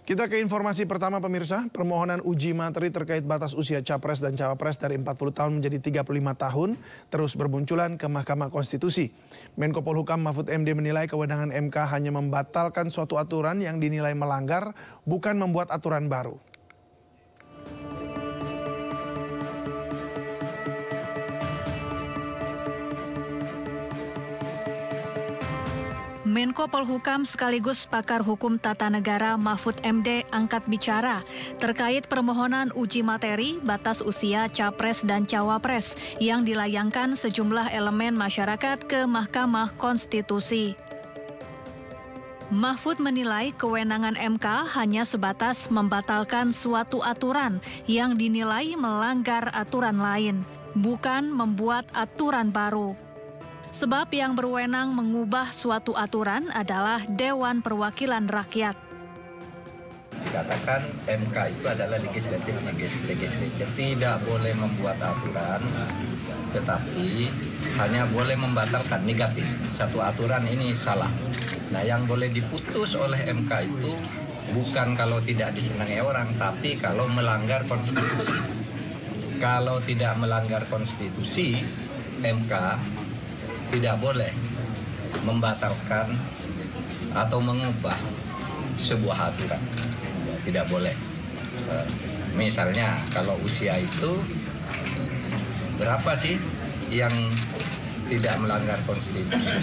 Kita ke informasi pertama pemirsa, permohonan uji materi terkait batas usia Capres dan Cawapres dari 40 tahun menjadi 35 tahun terus bermunculan ke Mahkamah Konstitusi. Menko Polhukam Mahfud MD menilai kewenangan MK hanya membatalkan suatu aturan yang dinilai melanggar, bukan membuat aturan baru. Menko Polhukam sekaligus pakar hukum tata negara Mahfud MD angkat bicara terkait permohonan uji materi batas usia Capres dan Cawapres yang dilayangkan sejumlah elemen masyarakat ke Mahkamah Konstitusi. Mahfud menilai kewenangan MK hanya sebatas membatalkan suatu aturan yang dinilai melanggar aturan lain, bukan membuat aturan baru. Sebab yang berwenang mengubah suatu aturan adalah Dewan Perwakilan Rakyat. Dikatakan MK itu adalah legislatif, tidak boleh membuat aturan, tetapi hanya boleh membatalkan negatif. Satu aturan ini salah. Nah, yang boleh diputus oleh MK itu bukan kalau tidak disenangi orang, tapi kalau melanggar konstitusi. Kalau tidak melanggar konstitusi, MK tidak boleh membatalkan atau mengubah sebuah aturan. Tidak boleh. Misalnya kalau usia itu berapa sih yang tidak melanggar konstitusi?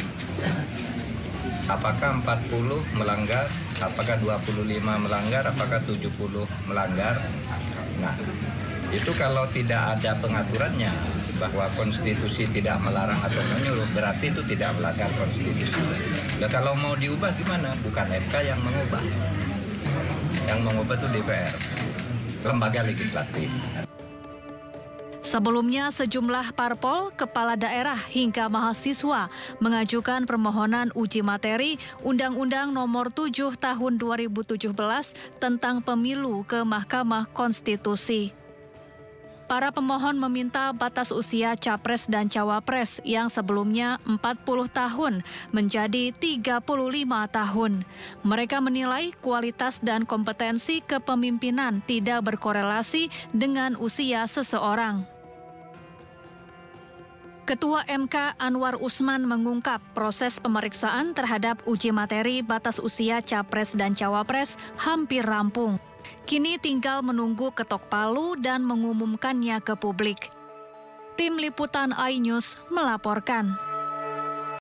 Apakah 40 melanggar? Apakah 25 melanggar? Apakah 70 melanggar? Nah, itu kalau tidak ada pengaturannya bahwa konstitusi tidak melarang atau menyuruh, berarti itu tidak melanggar konstitusi. Nah, kalau mau diubah gimana? Bukan MK yang mengubah. Yang mengubah itu DPR, lembaga legislatif. Sebelumnya sejumlah parpol, kepala daerah hingga mahasiswa mengajukan permohonan uji materi Undang-Undang Nomor 7 Tahun 2017 tentang pemilu ke Mahkamah Konstitusi. Para pemohon meminta batas usia Capres dan Cawapres yang sebelumnya 40 tahun menjadi 35 tahun. Mereka menilai kualitas dan kompetensi kepemimpinan tidak berkorelasi dengan usia seseorang. Ketua MK Anwar Usman mengungkap proses pemeriksaan terhadap uji materi batas usia Capres dan Cawapres hampir rampung. Kini tinggal menunggu ketok palu dan mengumumkannya ke publik. Tim Liputan iNews melaporkan.